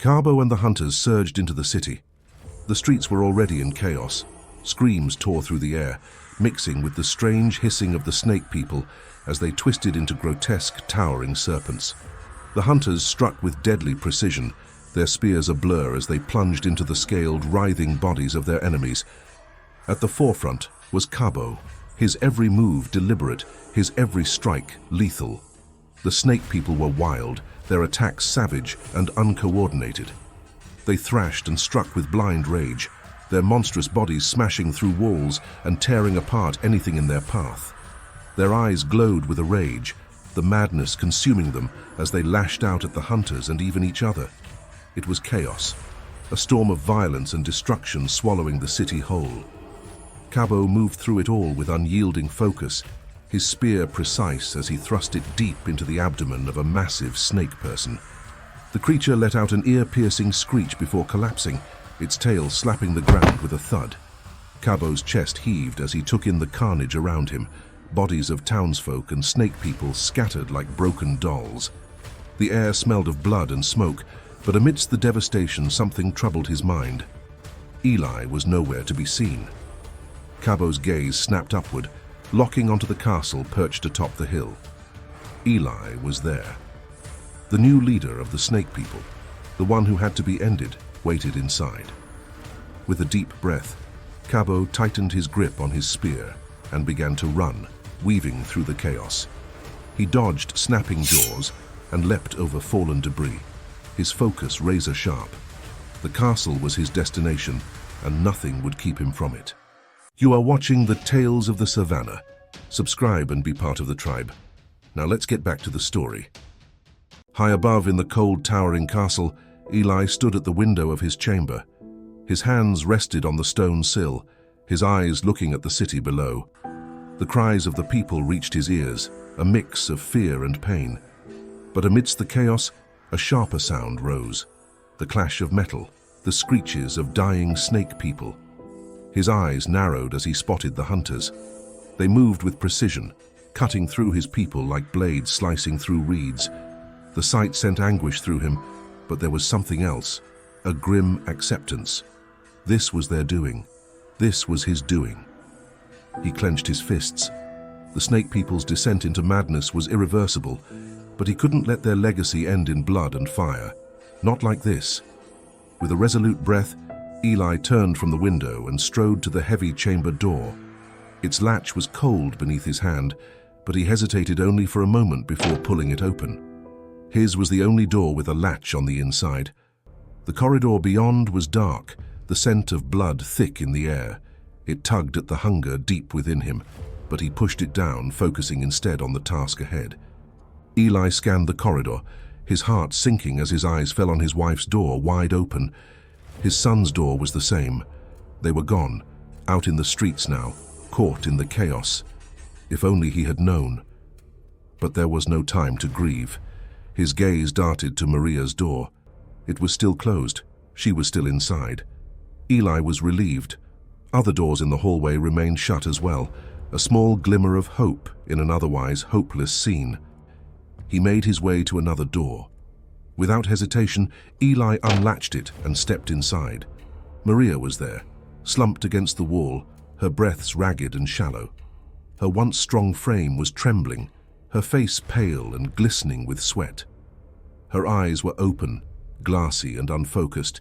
Cabo and the hunters surged into the city. The streets were already in chaos. Screams tore through the air, mixing with the strange hissing of the snake people as they twisted into grotesque, towering serpents. The hunters struck with deadly precision, their spears a blur as they plunged into the scaled, writhing bodies of their enemies. At the forefront was Cabo, his every move deliberate, his every strike lethal. The snake people were wild, their attacks savage and uncoordinated. They thrashed and struck with blind rage, their monstrous bodies smashing through walls and tearing apart anything in their path. Their eyes glowed with a rage, the madness consuming them as they lashed out at the hunters and even each other. It was chaos, a storm of violence and destruction swallowing the city whole. Cabo moved through it all with unyielding focus, his spear precise as he thrust it deep into the abdomen of a massive snake person. The creature let out an ear-piercing screech before collapsing, its tail slapping the ground with a thud. Cabo's chest heaved as he took in the carnage around him, bodies of townsfolk and snake people scattered like broken dolls. The air smelled of blood and smoke, but amidst the devastation something troubled his mind. Eli was nowhere to be seen. Cabo's gaze snapped upward, locking onto the castle perched atop the hill. Eli was there. The new leader of the snake people, the one who had to be ended, waited inside. With a deep breath, Cabo tightened his grip on his spear and began to run, weaving through the chaos. He dodged snapping jaws and leapt over fallen debris, his focus razor-sharp. The castle was his destination, and nothing would keep him from it. You are watching the Tales of the Savannah. Subscribe and be part of the tribe. Now let's get back to the story. High above in the cold, towering castle, Eli stood at the window of his chamber. His hands rested on the stone sill, his eyes looking at the city below. The cries of the people reached his ears, a mix of fear and pain. But amidst the chaos, a sharper sound rose. The clash of metal, the screeches of dying snake people. His eyes narrowed as he spotted the hunters. They moved with precision, cutting through his people like blades slicing through reeds. The sight sent anguish through him, but there was something else, a grim acceptance. This was their doing. This was his doing. He clenched his fists. The snake people's descent into madness was irreversible, but he couldn't let their legacy end in blood and fire. Not like this. With a resolute breath, Eli turned from the window and strode to the heavy chamber door. Its latch was cold beneath his hand, but he hesitated only for a moment before pulling it open. His was the only door with a latch on the inside. The corridor beyond was dark, the scent of blood thick in the air. It tugged at the hunger deep within him, but he pushed it down, focusing instead on the task ahead. Eli scanned the corridor, his heart sinking as his eyes fell on his wife's door wide open. His son's door was the same. They were gone, out in the streets now, caught in the chaos. If only he had known. But there was no time to grieve. His gaze darted to Maria's door. It was still closed. She was still inside. Eli was relieved. Other doors in the hallway remained shut as well, a small glimmer of hope in an otherwise hopeless scene. He made his way to another door. Without hesitation, Eli unlatched it and stepped inside. Maria was there, slumped against the wall, her breaths ragged and shallow. Her once strong frame was trembling, her face pale and glistening with sweat. Her eyes were open, glassy and unfocused,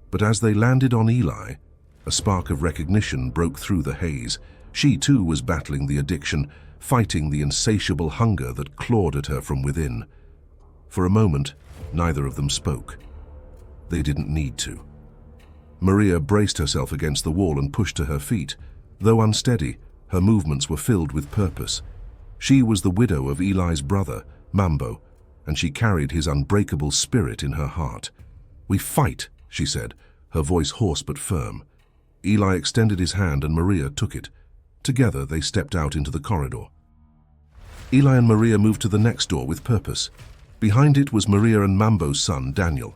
but as they landed on Eli, a spark of recognition broke through the haze. She too was battling the addiction, fighting the insatiable hunger that clawed at her from within. For a moment, neither of them spoke. They didn't need to. Maria braced herself against the wall and pushed to her feet. Though unsteady, her movements were filled with purpose. She was the widow of Eli's brother, Mambo, and she carried his unbreakable spirit in her heart. "We fight," she said, her voice hoarse but firm. Eli extended his hand and Maria took it. Together they stepped out into the corridor. Eli and Maria moved to the next door with purpose. Behind it was Maria and Mambo's son, Daniel.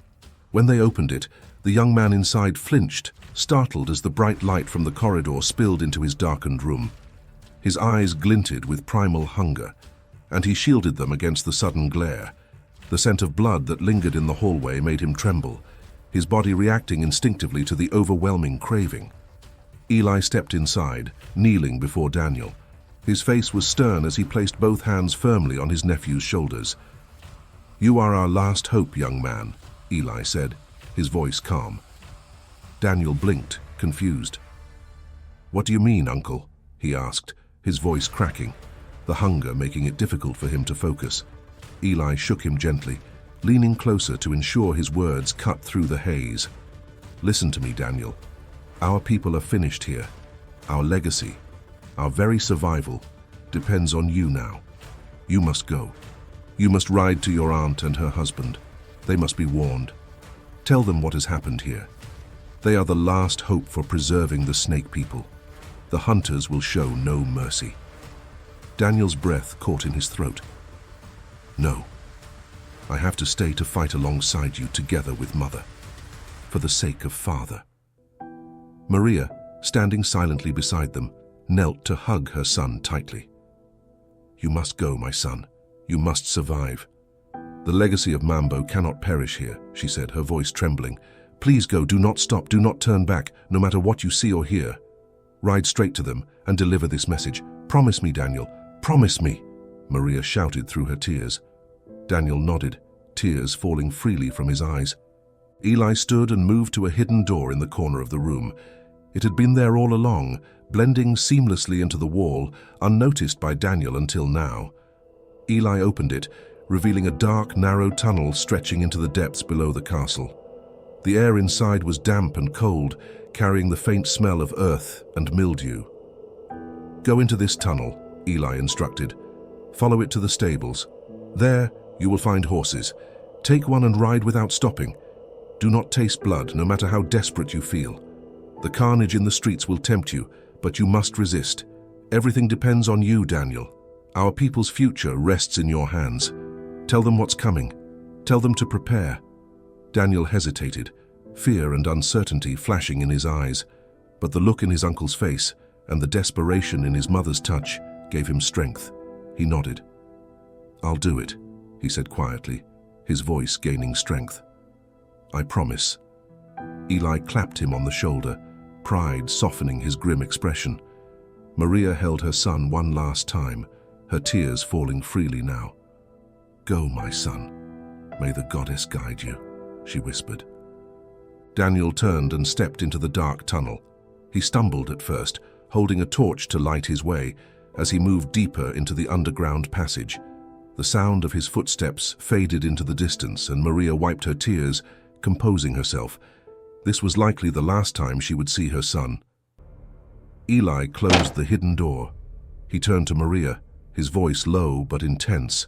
When they opened it, the young man inside flinched, startled as the bright light from the corridor spilled into his darkened room. His eyes glinted with primal hunger, and he shielded them against the sudden glare. The scent of blood that lingered in the hallway made him tremble. his body reacting instinctively to the overwhelming craving. Eli stepped inside, kneeling before Daniel. His face was stern as he placed both hands firmly on his nephew's shoulders. "You are our last hope, young man," Eli said, his voice calm. Daniel blinked, confused. "What do you mean, Uncle?" he asked, his voice cracking, the hunger making it difficult for him to focus. Eli shook him gently, leaning closer to ensure his words cut through the haze. "Listen to me, Daniel. Our people are finished here. Our legacy, our very survival, depends on you now. You must go. You must ride to your aunt and her husband. They must be warned. Tell them what has happened here. They are the last hope for preserving the snake people. The hunters will show no mercy." Daniel's breath caught in his throat. "No. I have to stay to fight alongside you together with Mother, for the sake of Father." Maria, standing silently beside them, knelt to hug her son tightly. "You must go, my son. You must survive. The legacy of Mambo cannot perish here," she said, her voice trembling. "Please go, do not stop, do not turn back, no matter what you see or hear. Ride straight to them and deliver this message. Promise me, Daniel, promise me," Maria shouted through her tears. Daniel nodded, tears falling freely from his eyes. Eli stood and moved to a hidden door in the corner of the room. It had been there all along, blending seamlessly into the wall, unnoticed by Daniel until now. Eli opened it, revealing a dark, narrow tunnel stretching into the depths below the castle. The air inside was damp and cold, carrying the faint smell of earth and mildew. "Go into this tunnel," Eli instructed. "Follow it to the stables. There, you will find horses. Take one and ride without stopping. Do not taste blood, no matter how desperate you feel. The carnage in the streets will tempt you, but you must resist. Everything depends on you, Daniel. Our people's future rests in your hands. Tell them what's coming. Tell them to prepare." Daniel hesitated, fear and uncertainty flashing in his eyes, but the look in his uncle's face and the desperation in his mother's touch gave him strength. He nodded. "I'll do it," he said quietly, his voice gaining strength. "I promise." Eli clapped him on the shoulder, pride softening his grim expression. Maria held her son one last time, her tears falling freely now. "Go, my son. May the goddess guide you," she whispered. Daniel turned and stepped into the dark tunnel. He stumbled at first, holding a torch to light his way, as he moved deeper into the underground passage. The sound of his footsteps faded into the distance, and Maria wiped her tears, composing herself. This was likely the last time she would see her son. Eli closed the hidden door. He turned to Maria, his voice low but intense.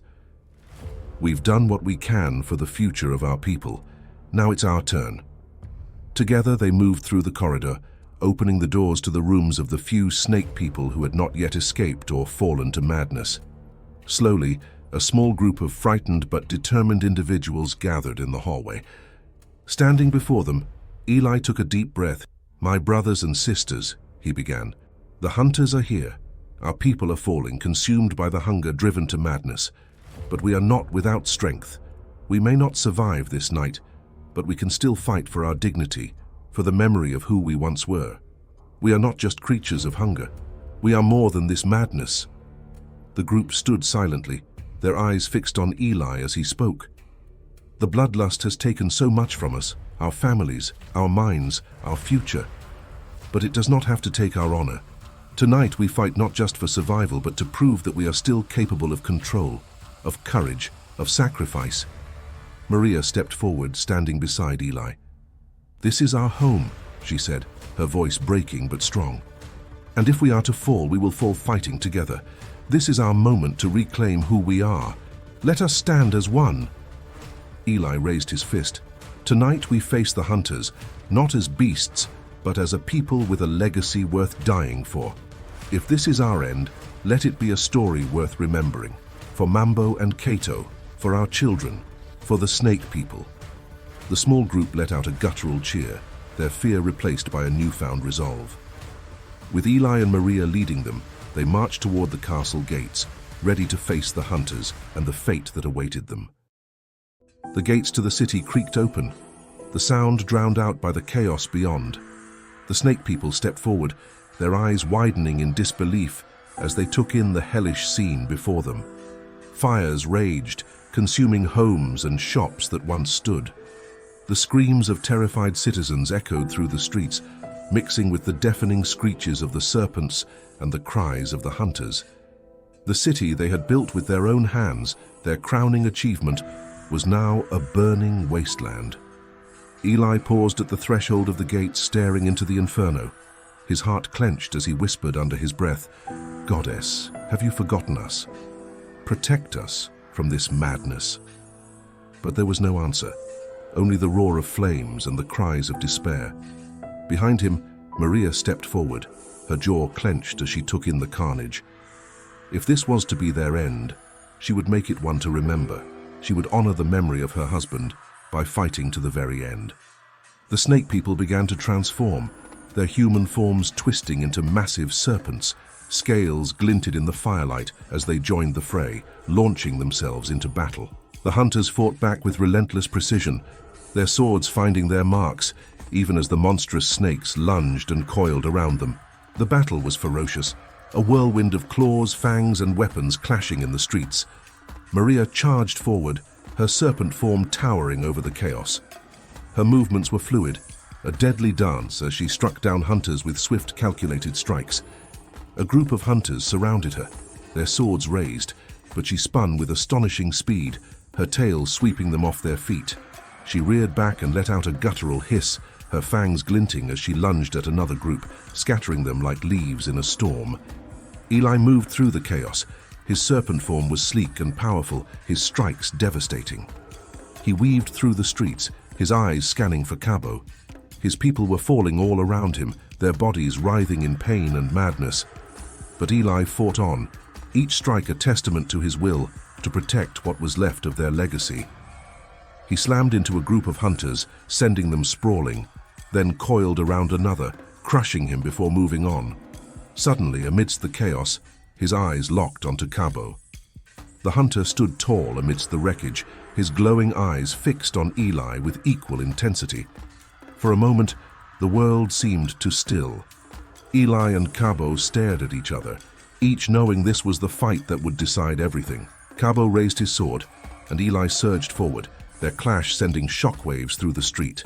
"We've done what we can for the future of our people. Now it's our turn." Together they moved through the corridor, opening the doors to the rooms of the few snake people who had not yet escaped or fallen to madness. Slowly, a small group of frightened but determined individuals gathered in the hallway. Standing before them, Eli took a deep breath. "My brothers and sisters," he began, "the hunters are here. Our people are falling, consumed by the hunger driven to madness. But we are not without strength. We may not survive this night, but we can still fight for our dignity, for the memory of who we once were. We are not just creatures of hunger. We are more than this madness." The group stood silently, their eyes fixed on Eli as he spoke. "The bloodlust has taken so much from us, our families, our minds, our future. But it does not have to take our honor. Tonight we fight not just for survival, but to prove that we are still capable of control, of courage, of sacrifice." Maria stepped forward, standing beside Eli. "This is our home," she said, her voice breaking but strong. "And if we are to fall, we will fall fighting together. This is our moment to reclaim who we are. Let us stand as one." Eli raised his fist. "Tonight we face the hunters, not as beasts, but as a people with a legacy worth dying for. If this is our end, let it be a story worth remembering. For Mambo and Cato, for our children, for the snake people." The small group let out a guttural cheer, their fear replaced by a newfound resolve. With Eli and Maria leading them, they marched toward the castle gates, ready to face the hunters and the fate that awaited them. The gates to the city creaked open. the sound drowned out by the chaos beyond. The snake people stepped forward, their eyes widening in disbelief as they took in the hellish scene before them. Fires raged, consuming homes and shops that once stood. The screams of terrified citizens echoed through the streets, mixing with the deafening screeches of the serpents and the cries of the hunters. The city they had built with their own hands, their crowning achievement, was now a burning wasteland. Eli paused at the threshold of the gate, staring into the inferno. His heart clenched as he whispered under his breath, "Goddess, have you forgotten us? Protect us from this madness." But there was no answer, only the roar of flames and the cries of despair. Behind him, Maria stepped forward, her jaw clenched as she took in the carnage. If this was to be their end, she would make it one to remember. She would honor the memory of her husband by fighting to the very end. The snake people began to transform, their human forms twisting into massive serpents. Scales glinted in the firelight as they joined the fray, launching themselves into battle. The hunters fought back with relentless precision, their swords finding their marks, even as the monstrous snakes lunged and coiled around them. The battle was ferocious, a whirlwind of claws, fangs, and weapons clashing in the streets. Maria charged forward, her serpent form towering over the chaos. Her movements were fluid, a deadly dance as she struck down hunters with swift, calculated strikes. A group of hunters surrounded her, their swords raised, but she spun with astonishing speed, her tail sweeping them off their feet. She reared back and let out a guttural hiss, her fangs glinting as she lunged at another group, scattering them like leaves in a storm. Eli moved through the chaos. His serpent form was sleek and powerful, his strikes devastating. He weaved through the streets, his eyes scanning for Cabo. His people were falling all around him, their bodies writhing in pain and madness. But Eli fought on, each strike a testament to his will to protect what was left of their legacy. He slammed into a group of hunters, sending them sprawling, then coiled around another, crushing him before moving on. Suddenly, amidst the chaos, his eyes locked onto Cabo. The hunter stood tall amidst the wreckage, his glowing eyes fixed on Eli with equal intensity. For a moment, the world seemed to still. Eli and Cabo stared at each other, each knowing this was the fight that would decide everything. Cabo raised his sword, and Eli surged forward, their clash sending shockwaves through the street.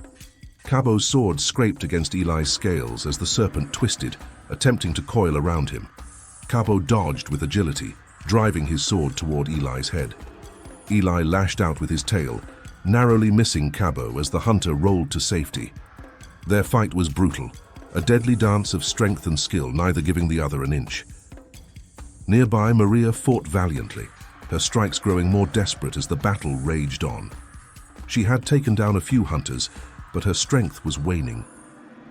Cabo's sword scraped against Eli's scales as the serpent twisted, attempting to coil around him. Cabo dodged with agility, driving his sword toward Eli's head. Eli lashed out with his tail, narrowly missing Cabo as the hunter rolled to safety. Their fight was brutal, a deadly dance of strength and skill, neither giving the other an inch. Nearby, Maria fought valiantly, her strikes growing more desperate as the battle raged on. She had taken down a few hunters, but her strength was waning.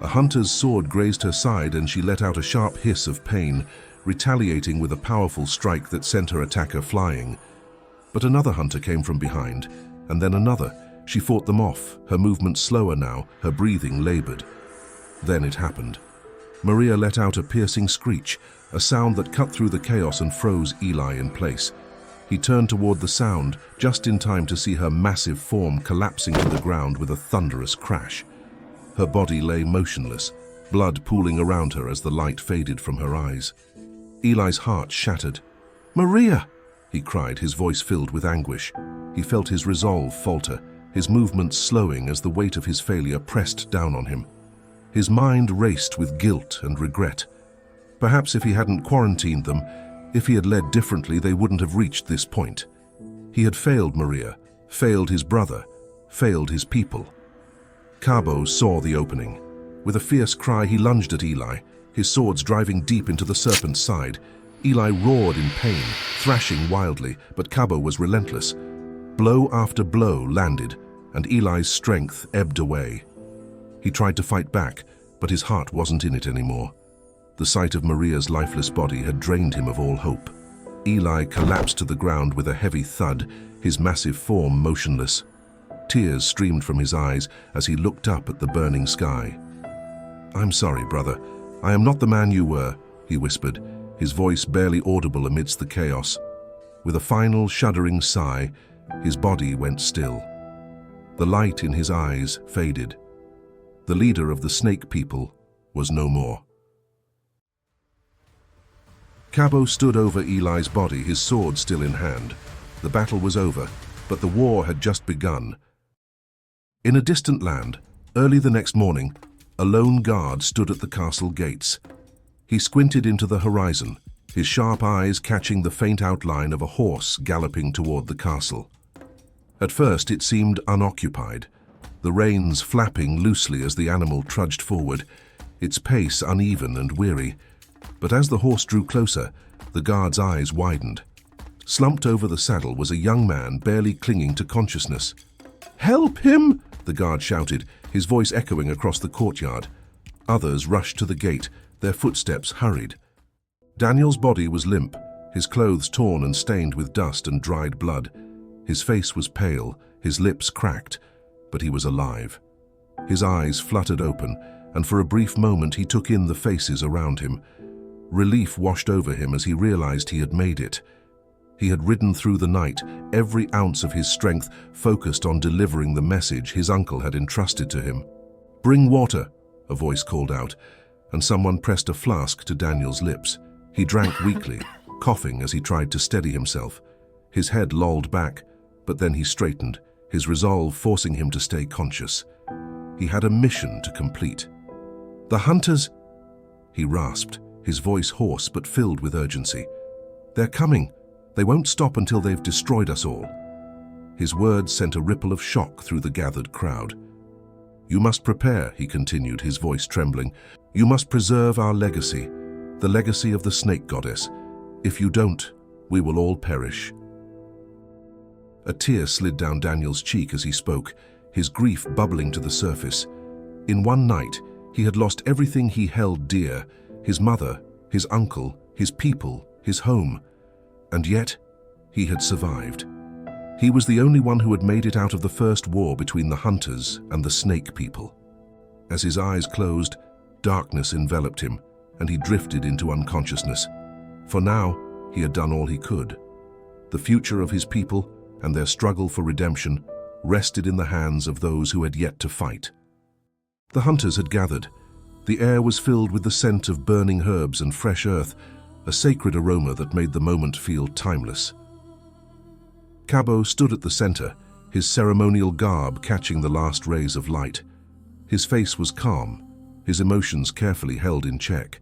A hunter's sword grazed her side and she let out a sharp hiss of pain, retaliating with a powerful strike that sent her attacker flying. But another hunter came from behind, and then another. She fought them off, her movement slower now, her breathing labored. Then it happened. Maria let out a piercing screech, a sound that cut through the chaos and froze Eli in place. He turned toward the sound, just in time to see her massive form collapsing to the ground with a thunderous crash. Her body lay motionless, blood pooling around her as the light faded from her eyes. Eli's heart shattered. "Maria!" he cried, his voice filled with anguish. He felt his resolve falter, his movements slowing as the weight of his failure pressed down on him. His mind raced with guilt and regret. Perhaps if he hadn't quarantined them, if he had led differently, they wouldn't have reached this point. He had failed Maria, failed his brother, failed his people. Cabo saw the opening. With a fierce cry, he lunged at Eli, his swords driving deep into the serpent's side. Eli roared in pain, thrashing wildly, but Cabo was relentless. Blow after blow landed, and Eli's strength ebbed away. He tried to fight back, but his heart wasn't in it anymore. The sight of Maria's lifeless body had drained him of all hope. Eli collapsed to the ground with a heavy thud, his massive form motionless. Tears streamed from his eyes as he looked up at the burning sky. "I'm sorry, brother. I am not the man you were," he whispered, his voice barely audible amidst the chaos. With a final shuddering sigh, his body went still. The light in his eyes faded. The leader of the snake people was no more. Cabo stood over Eli's body, his sword still in hand. The battle was over, but the war had just begun. In a distant land, early the next morning, a lone guard stood at the castle gates. He squinted into the horizon, his sharp eyes catching the faint outline of a horse galloping toward the castle. At first it seemed unoccupied, the reins flapping loosely as the animal trudged forward, its pace uneven and weary. But as the horse drew closer, the guard's eyes widened. Slumped over the saddle was a young man barely clinging to consciousness. "Help him!" the guard shouted, his voice echoing across the courtyard. Others rushed to the gate, their footsteps hurried. Daniel's body was limp, his clothes torn and stained with dust and dried blood. His face was pale, his lips cracked, but he was alive. His eyes fluttered open, and for a brief moment he took in the faces around him. Relief washed over him as he realized he had made it. He had ridden through the night, every ounce of his strength focused on delivering the message his uncle had entrusted to him. "Bring water," a voice called out, and someone pressed a flask to Daniel's lips. He drank weakly, coughing as he tried to steady himself. His head lolled back, but then he straightened, his resolve forcing him to stay conscious. He had a mission to complete. "The hunters," he rasped, his voice hoarse but filled with urgency. "They're coming. They won't stop until they've destroyed us all." His words sent a ripple of shock through the gathered crowd. "You must prepare," he continued, his voice trembling. "You must preserve our legacy, the legacy of the snake goddess. If you don't, we will all perish." A tear slid down Daniel's cheek as he spoke, his grief bubbling to the surface. In one night, he had lost everything he held dear, his mother, his uncle, his people, his home. And yet, he had survived. He was the only one who had made it out of the first war between the hunters and the snake people. As his eyes closed, darkness enveloped him, and he drifted into unconsciousness. For now, he had done all he could. The future of his people and their struggle for redemption rested in the hands of those who had yet to fight. The hunters had gathered. The air was filled with the scent of burning herbs and fresh earth, a sacred aroma that made the moment feel timeless. Cabo stood at the center, his ceremonial garb catching the last rays of light. His face was calm, his emotions carefully held in check.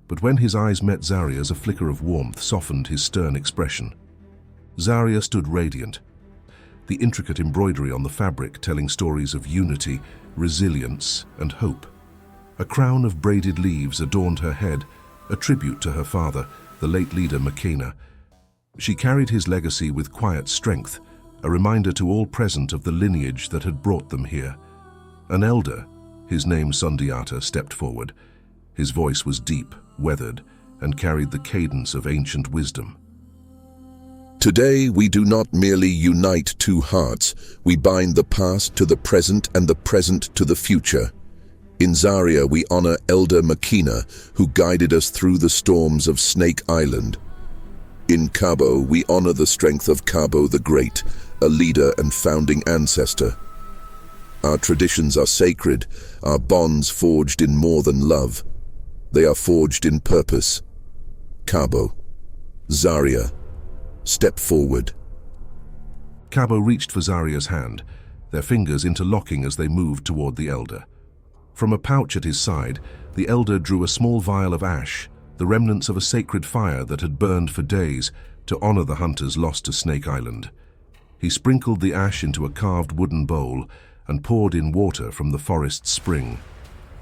But when his eyes met Zaria's, a flicker of warmth softened his stern expression. Zaria stood radiant, the intricate embroidery on the fabric telling stories of unity, resilience, and hope. A crown of braided leaves adorned her head, a tribute to her father, the late leader Makena. She carried his legacy with quiet strength, a reminder to all present of the lineage that had brought them here. An elder, his name Sundiata, stepped forward. His voice was deep, weathered, and carried the cadence of ancient wisdom. Today we do not merely unite two hearts, we bind the past to the present and the present to the future. In Zaria we honor Elder Makena, who guided us through the storms of Snake Island. In Cabo we honor the strength of Cabo the Great, a leader and founding ancestor. Our traditions are sacred, our bonds forged in more than love. They are forged in purpose. Cabo, Zaria, step forward. Cabo reached for Zaria's hand, their fingers interlocking as they moved toward the elder. From a pouch at his side, the elder drew a small vial of ash, the remnants of a sacred fire that had burned for days to honor the hunters lost to Snake Island. He sprinkled the ash into a carved wooden bowl and poured in water from the forest spring.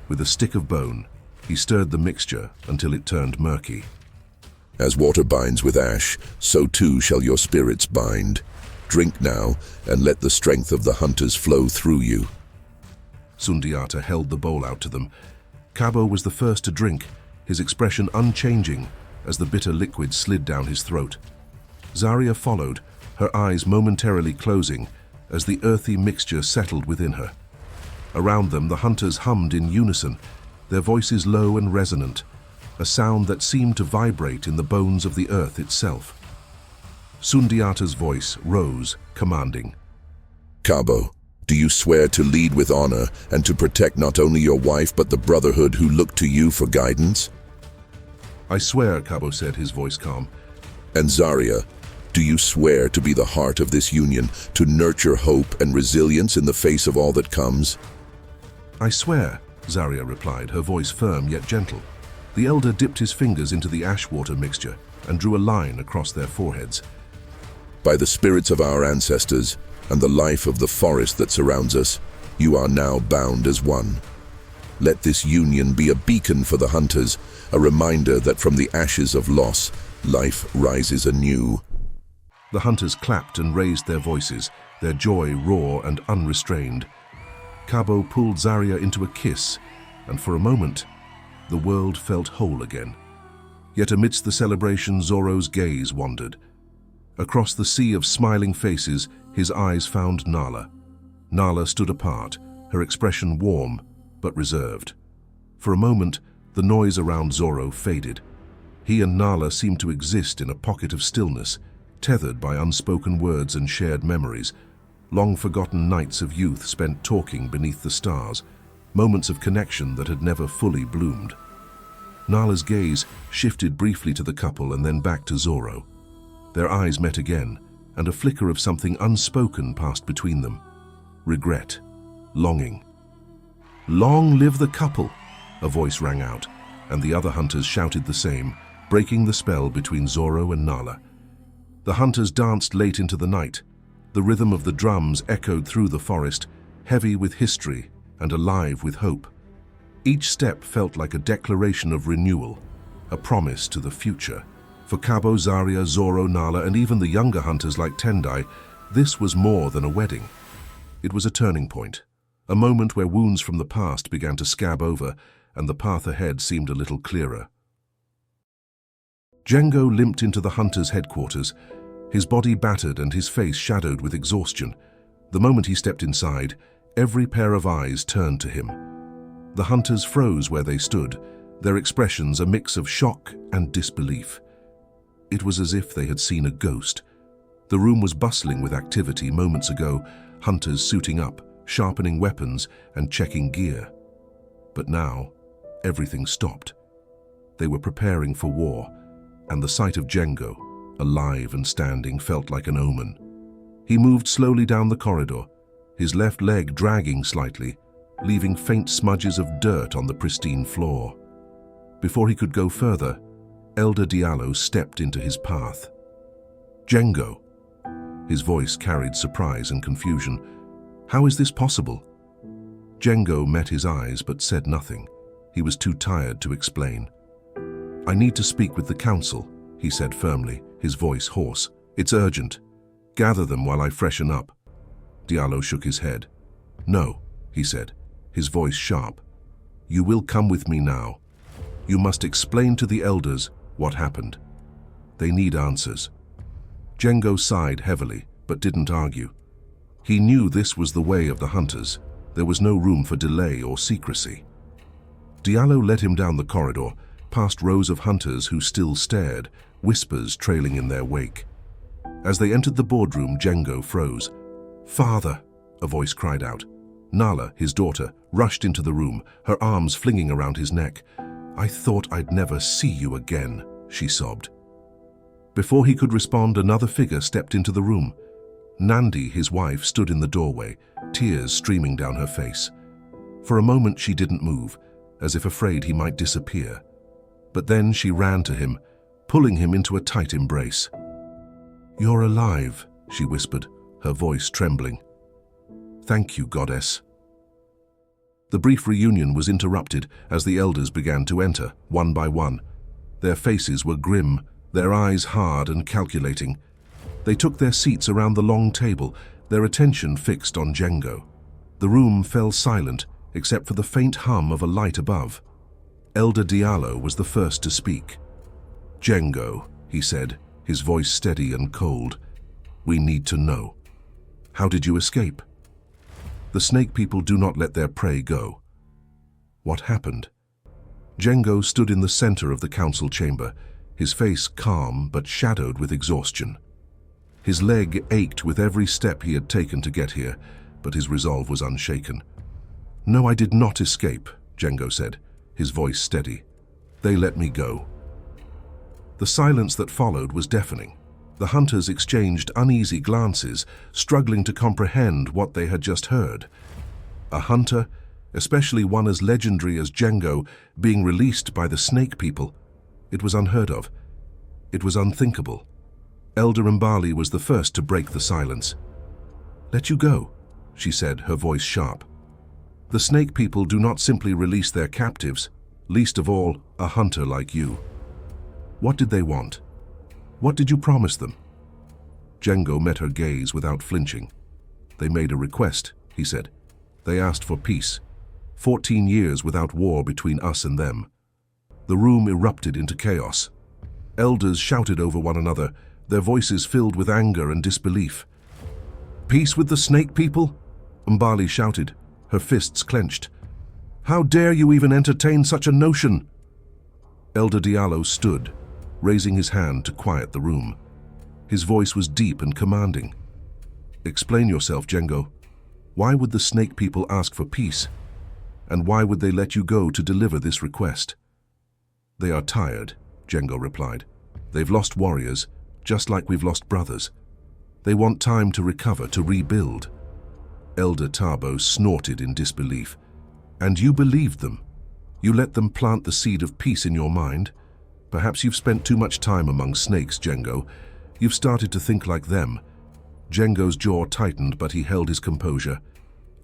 With a stick of bone, he stirred the mixture until it turned murky. As water binds with ash, so too shall your spirits bind. Drink now, and let the strength of the hunters flow through you. Sundiata held the bowl out to them. Cabo was the first to drink, his expression unchanging as the bitter liquid slid down his throat. Zaria followed, her eyes momentarily closing as the earthy mixture settled within her. Around them, the hunters hummed in unison, their voices low and resonant, a sound that seemed to vibrate in the bones of the earth itself. Sundiata's voice rose, commanding. Cabo, Do you swear to lead with honor and to protect not only your wife but the brotherhood who look to you for guidance? I swear, Cabo said, his voice calm. And Zaria, do you swear to be the heart of this union, to nurture hope and resilience in the face of all that comes? I swear, Zaria replied, her voice firm yet gentle. The elder dipped his fingers into the ash-water mixture and drew a line across their foreheads. By the spirits of our ancestors and the life of the forest that surrounds us, you are now bound as one. Let this union be a beacon for the hunters, a reminder that from the ashes of loss, life rises anew. The hunters clapped and raised their voices, their joy raw and unrestrained. Cabo pulled Zaria into a kiss, and for a moment, the world felt whole again. Yet amidst the celebration, Zoro's gaze wandered. Across the sea of smiling faces, his eyes found Nala. Nala stood apart, her expression warm but reserved. For a moment, the noise around Zoro faded. He and Nala seemed to exist in a pocket of stillness, tethered by unspoken words and shared memories, long-forgotten nights of youth spent talking beneath the stars, moments of connection that had never fully bloomed. Nala's gaze shifted briefly to the couple and then back to Zoro. Their eyes met again, and a flicker of something unspoken passed between them. Regret, longing. "Long live the couple!" a voice rang out, and the other hunters shouted the same, breaking the spell between Zoro and Nala. The hunters danced late into the night. The rhythm of the drums echoed through the forest, heavy with history and alive with hope. Each step felt like a declaration of renewal, a promise to the future. For Cabo, Zaria, Zoro, Nala, and even the younger hunters like Tendai, this was more than a wedding. It was a turning point, a moment where wounds from the past began to scab over and the path ahead seemed a little clearer. Jengo limped into the hunters' headquarters, his body battered and his face shadowed with exhaustion. The moment he stepped inside, every pair of eyes turned to him. The hunters froze where they stood, their expressions a mix of shock and disbelief. It was as if they had seen a ghost. The room was bustling with activity moments ago, hunters suiting up, sharpening weapons and checking gear. But now, everything stopped. They were preparing for war, and the sight of Jengo, alive and standing, felt like an omen. He moved slowly down the corridor, his left leg dragging slightly, leaving faint smudges of dirt on the pristine floor. Before he could go further, Elder Diallo stepped into his path. "Jengo!" His voice carried surprise and confusion. "How is this possible?" Jengo met his eyes but said nothing. He was too tired to explain. "I need to speak with the council," he said firmly, his voice hoarse. "It's urgent. Gather them while I freshen up." Diallo shook his head. "No," he said, his voice sharp. "You will come with me now. You must explain to the elders what happened. They need answers." Jengo sighed heavily, but didn't argue. He knew this was the way of the hunters. There was no room for delay or secrecy. Diallo led him down the corridor, past rows of hunters who still stared, whispers trailing in their wake. As they entered the boardroom, Jengo froze. "Father!" a voice cried out. Nala, his daughter, rushed into the room, her arms flinging around his neck. "I thought I'd never see you again," she sobbed. Before he could respond, another figure stepped into the room. Nandi, his wife, stood in the doorway, tears streaming down her face. For a moment she didn't move, as if afraid he might disappear. But then she ran to him, pulling him into a tight embrace. "You're alive," she whispered, her voice trembling. "Thank you, goddess." The brief reunion was interrupted as the elders began to enter, one by one. Their faces were grim, their eyes hard and calculating. They took their seats around the long table, their attention fixed on Jengo. The room fell silent, except for the faint hum of a light above. Elder Diallo was the first to speak. "Jengo," he said, his voice steady and cold, "we need to know. How did you escape? The snake people do not let their prey go. What happened?" Jengo stood in the center of the council chamber, his face calm but shadowed with exhaustion. His leg ached with every step he had taken to get here, but his resolve was unshaken. "No, I did not escape," Jengo said, his voice steady. "They let me go." The silence that followed was deafening. The hunters exchanged uneasy glances, struggling to comprehend what they had just heard. A hunter, especially one as legendary as Jengo, being released by the snake people. It was unheard of. It was unthinkable. Elder Mbali was the first to break the silence. "Let you go," she said, her voice sharp. "The snake people do not simply release their captives, least of all a hunter like you. What did they want? What did you promise them?" Jengo met her gaze without flinching. "They made a request," he said. "They asked for peace. 14 years without war between us and them." The room erupted into chaos. Elders shouted over one another, their voices filled with anger and disbelief. "Peace with the snake people?" Mbali shouted, her fists clenched. "How dare you even entertain such a notion?" Elder Diallo stood, raising his hand to quiet the room. His voice was deep and commanding. "Explain yourself, Jengo. Why would the snake people ask for peace? And why would they let you go to deliver this request?" "They are tired," Jengo replied. "They've lost warriors, just like we've lost brothers. They want time to recover, to rebuild." Elder Tabo snorted in disbelief. "And you believed them? You let them plant the seed of peace in your mind? Perhaps you've spent too much time among snakes, Jengo. You've started to think like them." Jengo's jaw tightened, but he held his composure.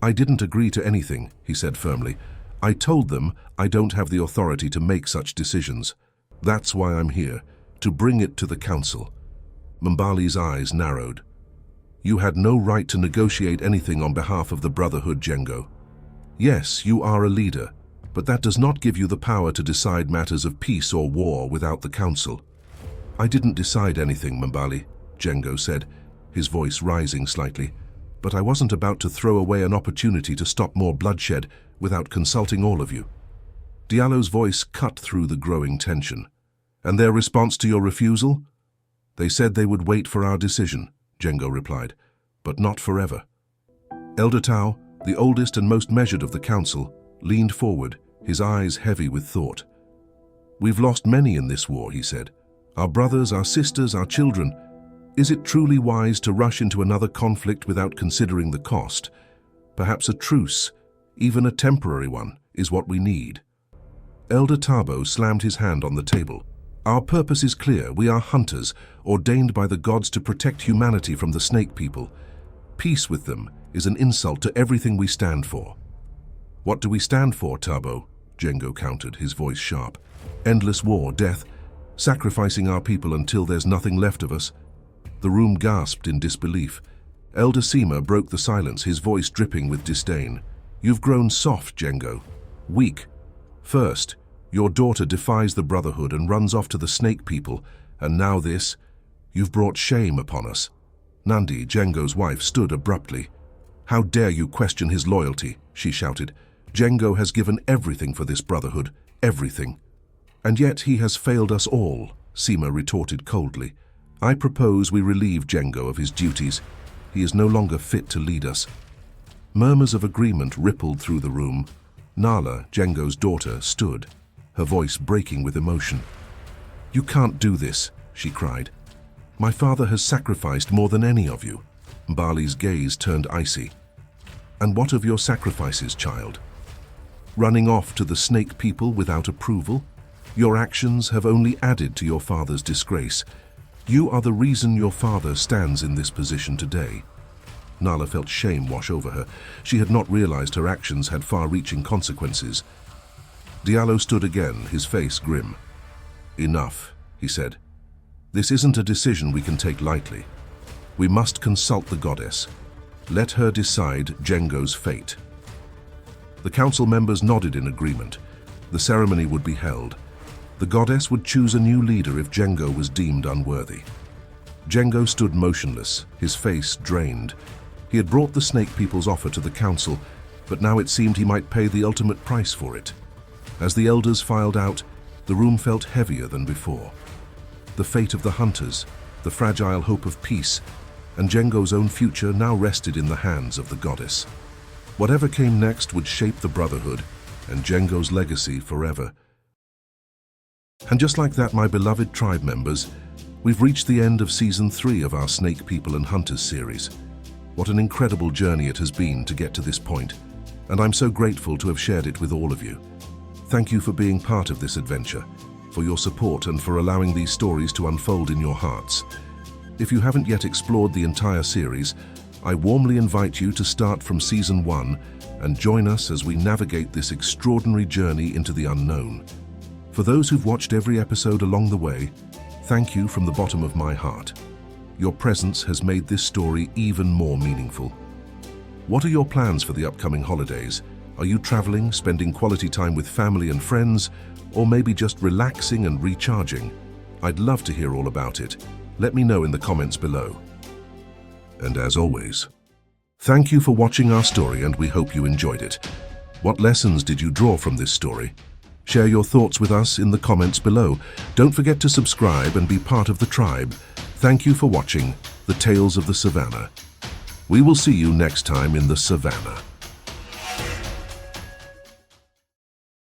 "I didn't agree to anything," he said firmly. "I told them I don't have the authority to make such decisions. That's why I'm here, to bring it to the council." Mbali's eyes narrowed. "You had no right to negotiate anything on behalf of the Brotherhood, Jengo. Yes, you are a leader, but that does not give you the power to decide matters of peace or war without the council." "I didn't decide anything, Mbali," Jengo said, his voice rising slightly. "But I wasn't about to throw away an opportunity to stop more bloodshed without consulting all of you." Diallo's voice cut through the growing tension. "And their response to your refusal?" "They said they would wait for our decision," Jengo replied, "but not forever." Elder Tao, the oldest and most measured of the council, leaned forward, his eyes heavy with thought. "We've lost many in this war," he said. "Our brothers, our sisters, our children. Is it truly wise to rush into another conflict without considering the cost? Perhaps a truce, even a temporary one, is what we need." Elder Tabo slammed his hand on the table. "Our purpose is clear. We are hunters, ordained by the gods to protect humanity from the snake people. Peace with them is an insult to everything we stand for." "What do we stand for, Tabo?" Jengo countered, his voice sharp. "Endless war, death, sacrificing our people until there's nothing left of us." The room gasped in disbelief. Elder Sima broke the silence, his voice dripping with disdain. "You've grown soft, Jengo. Weak. First, your daughter defies the Brotherhood and runs off to the snake people, and now this. You've brought shame upon us." Nandi, Jengo's wife, stood abruptly. "How dare you question his loyalty?" she shouted. "Jengo has given everything for this Brotherhood, everything." "And yet he has failed us all," Sima retorted coldly. "I propose we relieve Jengo of his duties. He is no longer fit to lead us." Murmurs of agreement rippled through the room. Nala, Jengo's daughter, stood, her voice breaking with emotion. "You can't do this," she cried. "My father has sacrificed more than any of you." Mbali's gaze turned icy. "And what of your sacrifices, child? Running off to the snake people without approval? Your actions have only added to your father's disgrace. You are the reason your father stands in this position today." Nala felt shame wash over her. She had not realized her actions had far-reaching consequences. Diallo stood again, his face grim. "Enough," he said. "This isn't a decision we can take lightly. We must consult the goddess. Let her decide Jengo's fate." The council members nodded in agreement. The ceremony would be held. The goddess would choose a new leader if Jengo was deemed unworthy. Jengo stood motionless, his face drained. He had brought the snake people's offer to the council, but now it seemed he might pay the ultimate price for it. As the elders filed out, the room felt heavier than before. The fate of the hunters, the fragile hope of peace, and Jengo's own future now rested in the hands of the goddess. Whatever came next would shape the Brotherhood and Jengo's legacy forever. And just like that, my beloved tribe members, we've reached the end of Season 3 of our Snake People and Hunters series. What an incredible journey it has been to get to this point, and I'm so grateful to have shared it with all of you. Thank you for being part of this adventure, for your support and for allowing these stories to unfold in your hearts. If you haven't yet explored the entire series, I warmly invite you to start from Season 1 and join us as we navigate this extraordinary journey into the unknown. For those who've watched every episode along the way, thank you from the bottom of my heart. Your presence has made this story even more meaningful. What are your plans for the upcoming holidays? Are you traveling, spending quality time with family and friends, or maybe just relaxing and recharging? I'd love to hear all about it. Let me know in the comments below. And as always, thank you for watching our story, and we hope you enjoyed it. What lessons did you draw from this story? Share your thoughts with us in the comments below. Don't forget to subscribe and be part of the tribe. Thank you for watching The Tales of the Savannah. We will see you next time in the Savannah.